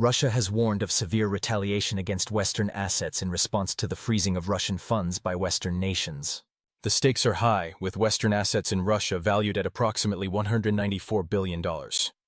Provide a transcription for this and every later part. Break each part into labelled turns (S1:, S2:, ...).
S1: Russia has warned of severe retaliation against Western assets in response to the freezing of Russian funds by Western nations.
S2: The stakes are high, with Western assets in Russia valued at approximately $194 billion,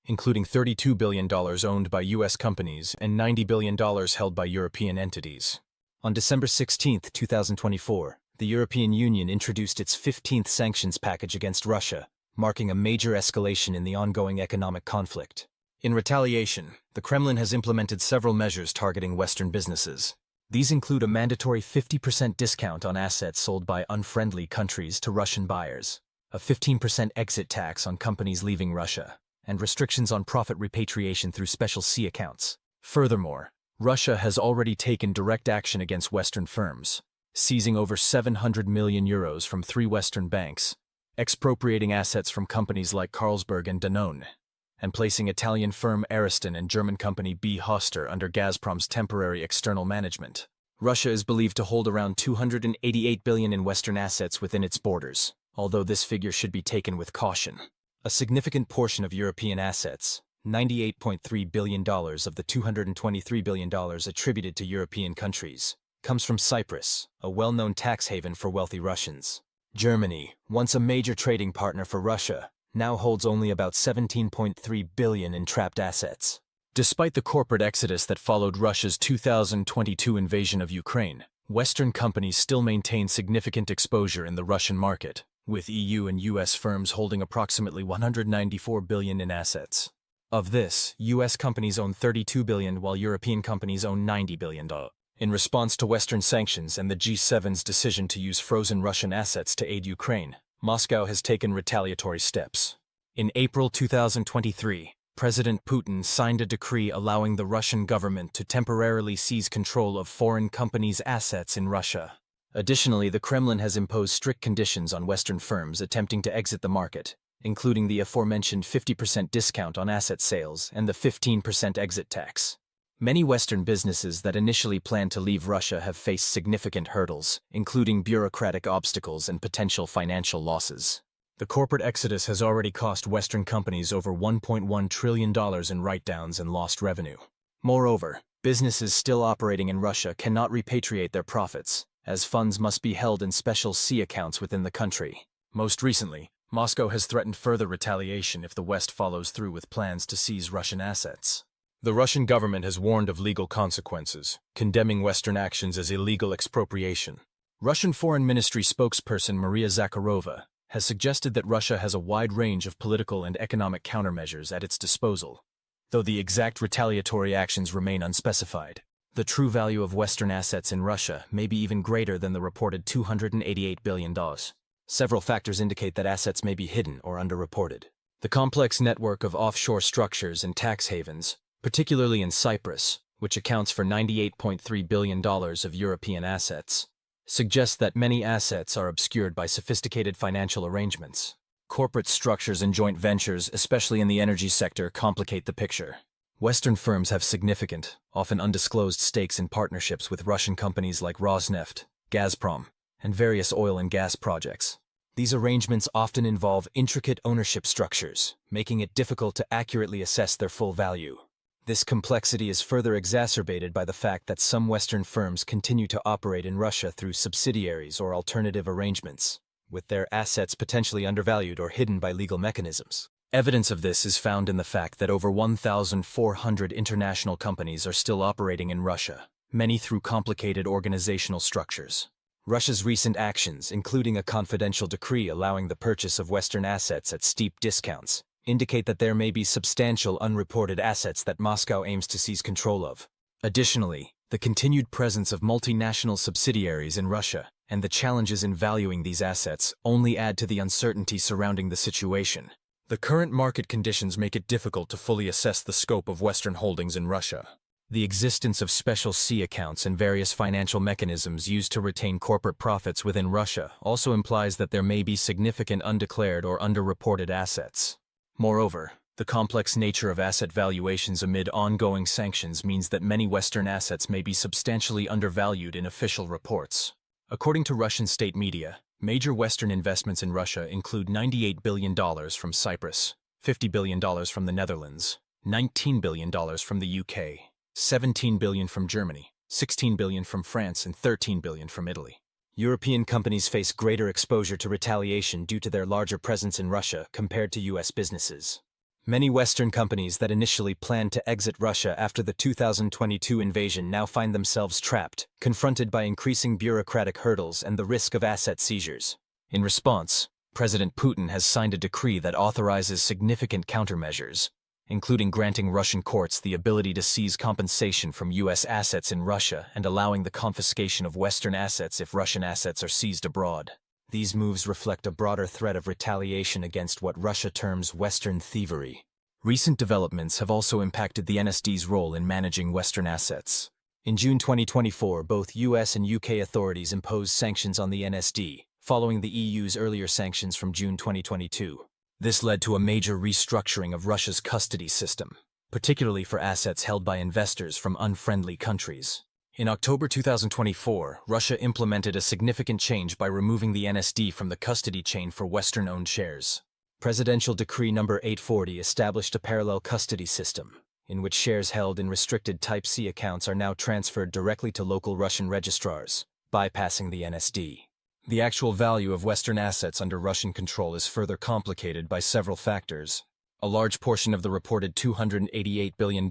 S2: including $32 billion owned by U.S. companies and $90 billion held by European entities.
S1: On December 16, 2024, the European Union introduced its 15th sanctions package against Russia, marking a major escalation in the ongoing economic conflict. In retaliation, the Kremlin has implemented several measures targeting Western businesses. These include a mandatory 50% discount on assets sold by unfriendly countries to Russian buyers, a 15% exit tax on companies leaving Russia, and restrictions on profit repatriation through special C accounts. Furthermore, Russia has already taken direct action against Western firms, seizing over €700 million from 3 Western banks, expropriating assets from companies like Carlsberg and Danone, and placing Italian firm Ariston and German company B. Hoster under Gazprom's temporary external management. Russia is believed to hold around $288 billion in Western assets within its borders, although this figure should be taken with caution. A significant portion of European assets, $98.3 billion of the $223 billion attributed to European countries, comes from Cyprus, a well-known tax haven for wealthy Russians. Germany, once a major trading partner for Russia, now holds only about $17.3 billion in trapped assets. Despite the corporate exodus that followed Russia's 2022 invasion of Ukraine, Western companies still maintain significant exposure in the Russian market, with EU and US firms holding approximately $194 billion in assets. Of this, US companies own $32 billion while European companies own $90 billion. In response to Western sanctions and the G7's decision to use frozen Russian assets to aid Ukraine, Moscow has taken retaliatory steps. In April 2023, President Putin signed a decree allowing the Russian government to temporarily seize control of foreign companies' assets in Russia. Additionally, the Kremlin has imposed strict conditions on Western firms attempting to exit the market, including the aforementioned 50% discount on asset sales and the 15% exit tax. Many Western businesses that initially planned to leave Russia have faced significant hurdles, including bureaucratic obstacles and potential financial losses. The corporate exodus has already cost Western companies over $1.1 trillion in write-downs and lost revenue. Moreover, businesses still operating in Russia cannot repatriate their profits, as funds must be held in special C accounts within the country. Most recently, Moscow has threatened further retaliation if the West follows through with plans to seize Russian assets.
S2: The Russian government has warned of legal consequences, condemning Western actions as illegal expropriation.
S1: Russian Foreign Ministry spokesperson Maria Zakharova has suggested that Russia has a wide range of political and economic countermeasures at its disposal, though the exact retaliatory actions remain unspecified. The true value of Western assets in Russia may be even greater than the reported $288 billion. Several factors indicate that assets may be hidden or underreported. The complex network of offshore structures and tax havens, particularly in Cyprus, which accounts for $98.3 billion of European assets, suggests that many assets are obscured by sophisticated financial arrangements. Corporate structures and joint ventures, especially in the energy sector, complicate the picture. Western firms have significant, often undisclosed stakes in partnerships with Russian companies like Rosneft, Gazprom, and various oil and gas projects. These arrangements often involve intricate ownership structures, making it difficult to accurately assess their full value. This complexity is further exacerbated by the fact that some Western firms continue to operate in Russia through subsidiaries or alternative arrangements, with their assets potentially undervalued or hidden by legal mechanisms. Evidence of this is found in the fact that over 1,400 international companies are still operating in Russia, many through complicated organizational structures. Russia's recent actions, including a confidential decree allowing the purchase of Western assets at steep discounts, indicate that there may be substantial unreported assets that Moscow aims to seize control of. Additionally, the continued presence of multinational subsidiaries in Russia and the challenges in valuing these assets only add to the uncertainty surrounding the situation.
S2: The current market conditions make it difficult to fully assess the scope of Western holdings in Russia.
S1: The existence of special C accounts and various financial mechanisms used to retain corporate profits within Russia also implies that there may be significant undeclared or underreported assets. Moreover, the complex nature of asset valuations amid ongoing sanctions means that many Western assets may be substantially undervalued in official reports. According to Russian state media, major Western investments in Russia include $98 billion from Cyprus, $50 billion from the Netherlands, $19 billion from the UK,
S2: 17 billion from Germany, 16 billion from France, and 13 billion from Italy.
S1: European companies face greater exposure to retaliation due to their larger presence in Russia compared to U.S. businesses. Many Western companies that initially planned to exit Russia after the 2022 invasion now find themselves trapped, confronted by increasing bureaucratic hurdles and the risk of asset seizures.
S2: In response, President Putin has signed a decree that authorizes significant countermeasures, including granting Russian courts the ability to seize compensation from U.S. assets in Russia and allowing the confiscation of Western assets if Russian assets are seized abroad.
S1: These moves reflect a broader threat of retaliation against what Russia terms Western thievery.
S2: Recent developments have also impacted the NSD's role in managing Western assets.
S1: In June 2024, both U.S. and U.K. authorities imposed sanctions on the NSD, following the EU's earlier sanctions from June 2022.
S2: This led to a major restructuring of Russia's custody system, particularly for assets held by investors from unfriendly countries. In October 2024, Russia implemented a significant change by removing the NSD from the custody chain for Western-owned shares.
S1: Presidential Decree No. 840 established a parallel custody system, in which shares held in restricted Type C accounts are now transferred directly to local Russian registrars, bypassing the NSD.
S2: The actual value of Western assets under Russian control is further complicated by several factors. A large portion of the reported $288 billion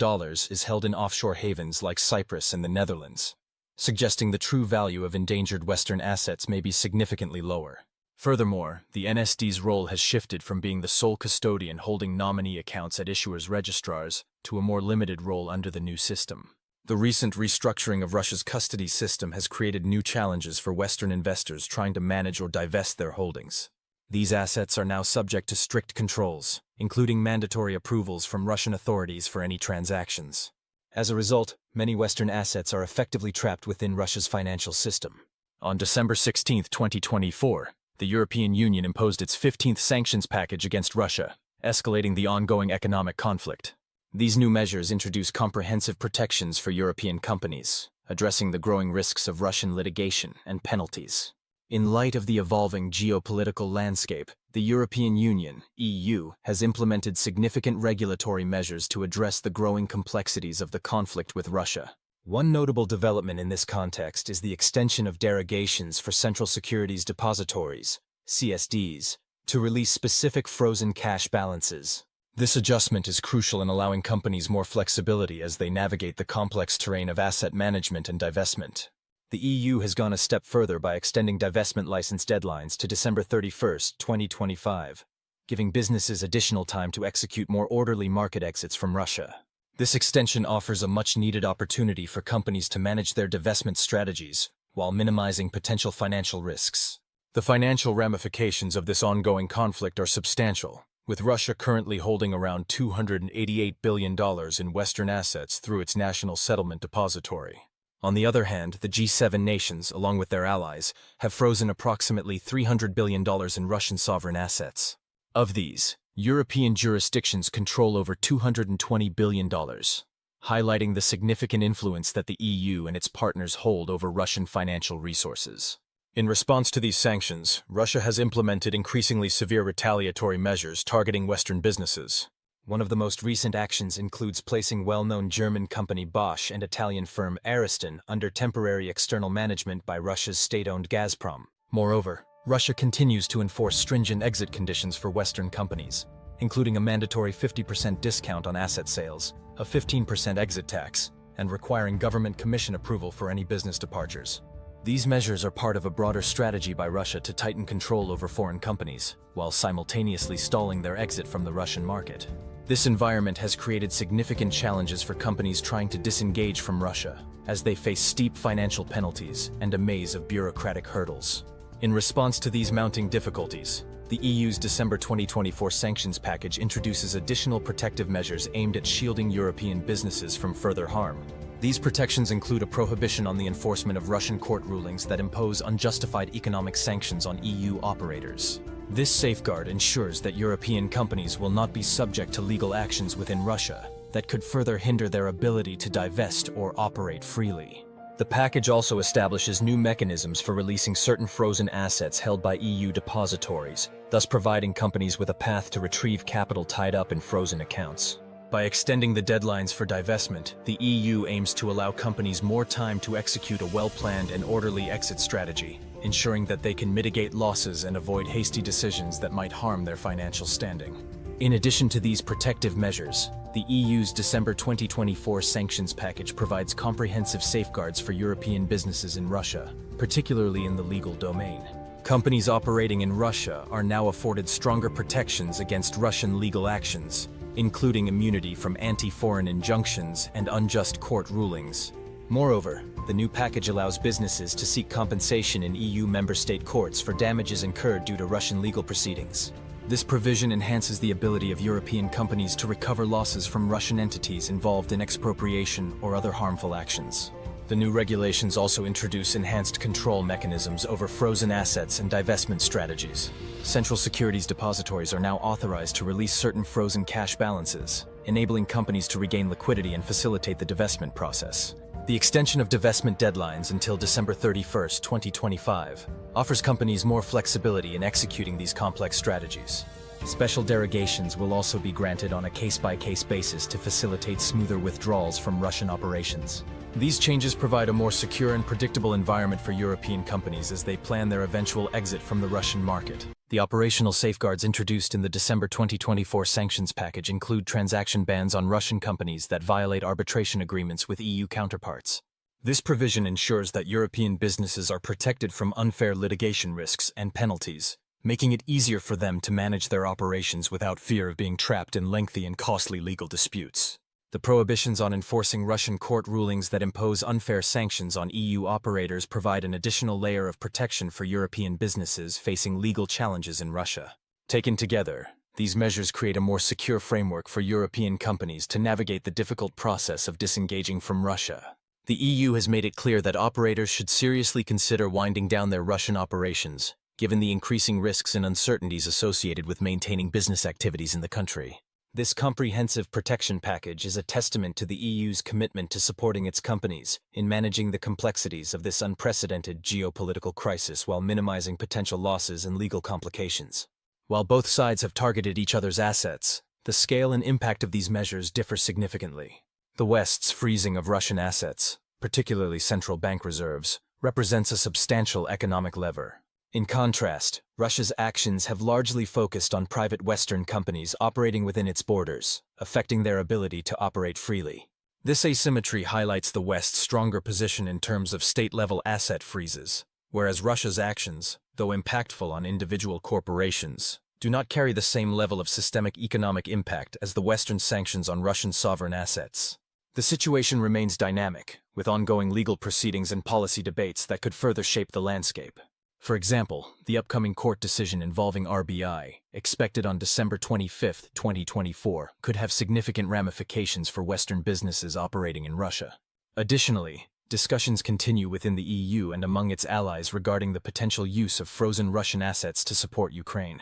S2: is held in offshore havens like Cyprus and the Netherlands, suggesting the true value of endangered Western assets may be significantly lower. Furthermore, the NSD's role has shifted from being the sole custodian holding nominee accounts at issuers' registrars to a more limited role under the new system. The recent restructuring of Russia's custody system has created new challenges for Western investors trying to manage or divest their holdings. These assets are now subject to strict controls, including mandatory approvals from Russian authorities for any transactions.
S1: As a result, many Western assets are effectively trapped within Russia's financial system.
S2: On December 16, 2024, the European Union imposed its 15th sanctions package against Russia, escalating the ongoing economic conflict. These new measures introduce comprehensive protections for European companies, addressing the growing risks of Russian litigation and penalties. In light of the evolving geopolitical landscape, the European Union (EU) has implemented significant regulatory measures to address the growing complexities of the conflict with Russia.
S1: One notable development in this context is the extension of derogations for central securities depositories, CSDs, to release specific frozen cash balances.
S2: This adjustment is crucial in allowing companies more flexibility as they navigate the complex terrain of asset management and divestment.
S1: The EU has gone a step further by extending divestment license deadlines to December 31, 2025, giving businesses additional time to execute more orderly market exits from Russia.
S2: This extension offers a much-needed opportunity for companies to manage their divestment strategies while minimizing potential financial risks. The financial ramifications of this ongoing conflict are substantial, with Russia currently holding around $288 billion in Western assets through its National Settlement Depository. On the other hand, the G7 nations, along with their allies, have frozen approximately $300 billion in Russian sovereign assets. Of these, European jurisdictions control over $220 billion, highlighting the significant influence that the EU and its partners hold over Russian financial resources. In response to these sanctions, Russia has implemented increasingly severe retaliatory measures targeting Western businesses.
S1: One of the most recent actions includes placing well-known German company Bosch and Italian firm Ariston under temporary external management by Russia's state-owned Gazprom.
S2: Moreover, Russia continues to enforce stringent exit conditions for Western companies, including a mandatory 50% discount on asset sales, a 15% exit tax, and requiring government commission approval for any business departures. These measures are part of a broader strategy by Russia to tighten control over foreign companies, while simultaneously stalling their exit from the Russian market. This environment has created significant challenges for companies trying to disengage from Russia, as they face steep financial penalties and a maze of bureaucratic hurdles. In response to these mounting difficulties, the EU's December 2024 sanctions package introduces additional protective measures aimed at shielding European businesses from further harm. These protections include a prohibition on the enforcement of Russian court rulings that impose unjustified economic sanctions on EU operators. This safeguard ensures that European companies will not be subject to legal actions within Russia that could further hinder their ability to divest or operate freely. The package also establishes new mechanisms for releasing certain frozen assets held by EU depositories, thus providing companies with a path to retrieve capital tied up in frozen accounts. By extending the deadlines for divestment, the EU aims to allow companies more time to execute a well-planned and orderly exit strategy, ensuring that they can mitigate losses and avoid hasty decisions that might harm their financial standing. In addition to these protective measures, the EU's December 2024 sanctions package provides comprehensive safeguards for European businesses in Russia, particularly in the legal domain. Companies operating in Russia are now afforded stronger protections against Russian legal actions, including immunity from anti-foreign injunctions and unjust court rulings. Moreover, the new package allows businesses to seek compensation in EU member state courts for damages incurred due to Russian legal proceedings. This provision enhances the ability of European companies to recover losses from Russian entities involved in expropriation or other harmful actions. The new regulations also introduce enhanced control mechanisms over frozen assets and divestment strategies. Central securities depositories are now authorized to release certain frozen cash balances, enabling companies to regain liquidity and facilitate the divestment process. The extension of divestment deadlines until December 31, 2025, offers companies more flexibility in executing these complex strategies. Special derogations will also be granted on a case-by-case basis to facilitate smoother withdrawals from Russian operations. These changes provide a more secure and predictable environment for European companies as they plan their eventual exit from the Russian market. The operational safeguards introduced in the December 2024 sanctions package include transaction bans on Russian companies that violate arbitration agreements with EU counterparts. This provision ensures that European businesses are protected from unfair litigation risks and penalties, making it easier for them to manage their operations without fear of being trapped in lengthy and costly legal disputes. The prohibitions on enforcing Russian court rulings that impose unfair sanctions on EU operators provide an additional layer of protection for European businesses facing legal challenges in Russia. Taken together, these measures create a more secure framework for European companies to navigate the difficult process of disengaging from Russia. The EU has made it clear that operators should seriously consider winding down their Russian operations, given the increasing risks and uncertainties associated with maintaining business activities in the country. This comprehensive protection package is a testament to the EU's commitment to supporting its companies in managing the complexities of this unprecedented geopolitical crisis while minimizing potential losses and legal complications. While both sides have targeted each other's assets, the scale and impact of these measures differ significantly. The West's freezing of Russian assets, particularly central bank reserves, represents a substantial economic lever. In contrast, Russia's actions have largely focused on private Western companies operating within its borders, affecting their ability to operate freely. This asymmetry highlights the West's stronger position in terms of state-level asset freezes, whereas Russia's actions, though impactful on individual corporations, do not carry the same level of systemic economic impact as the Western sanctions on Russian sovereign assets. The situation remains dynamic, with ongoing legal proceedings and policy debates that could further shape the landscape. For example, the upcoming court decision involving RBI, expected on December 25, 2024, could have significant ramifications for Western businesses operating in Russia. Additionally, discussions continue within the EU and among its allies regarding the potential use of frozen Russian assets to support Ukraine.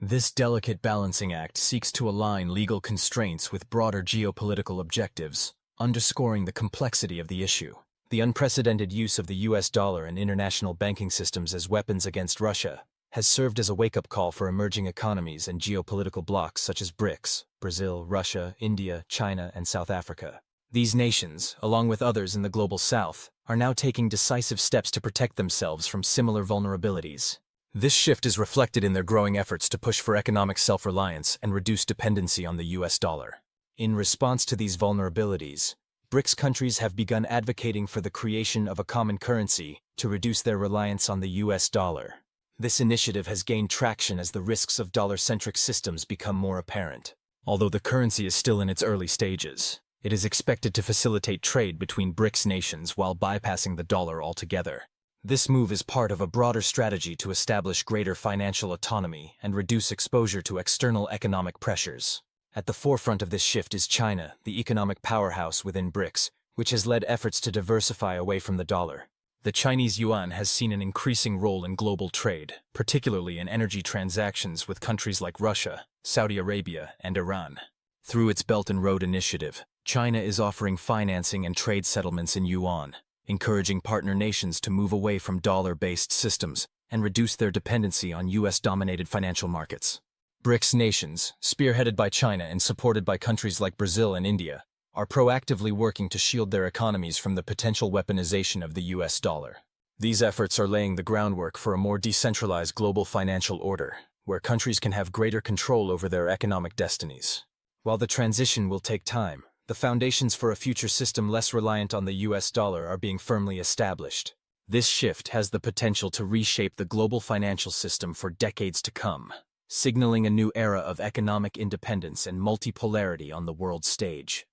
S2: This delicate balancing act seeks to align legal constraints with broader geopolitical objectives, underscoring the complexity of the issue. The unprecedented use of the US dollar and international banking systems as weapons against Russia has served as a wake-up call for emerging economies and geopolitical blocs such as BRICS, Brazil, Russia, India, China, and South Africa. These nations, along with others in the global south, are now taking decisive steps to protect themselves from similar vulnerabilities. This shift is reflected in their growing efforts to push for economic self-reliance and reduce dependency on the US dollar. In response to these vulnerabilities, BRICS countries have begun advocating for the creation of a common currency to reduce their reliance on the US dollar. This initiative has gained traction as the risks of dollar-centric systems become more apparent. Although the currency is still in its early stages, it is expected to facilitate trade between BRICS nations while bypassing the dollar altogether. This move is part of a broader strategy to establish greater financial autonomy and reduce exposure to external economic pressures. At the forefront of this shift is China, the economic powerhouse within BRICS, which has led efforts to diversify away from the dollar. The Chinese yuan has seen an increasing role in global trade, particularly in energy transactions with countries like Russia, Saudi Arabia, and Iran. Through its Belt and Road Initiative, China is offering financing and trade settlements in yuan, encouraging partner nations to move away from dollar-based systems and reduce their dependency on US-dominated financial markets.
S1: BRICS nations, spearheaded by China and supported by countries like Brazil and India, are proactively working to shield their economies from the potential weaponization of the US dollar. These efforts are laying the groundwork for a more decentralized global financial order, where countries can have greater control over their economic destinies. While the transition will take time, the foundations for a future system less reliant on the US dollar are being firmly established. This shift has the potential to reshape the global financial system for decades to come, signaling a new era of economic independence and multipolarity on the world stage.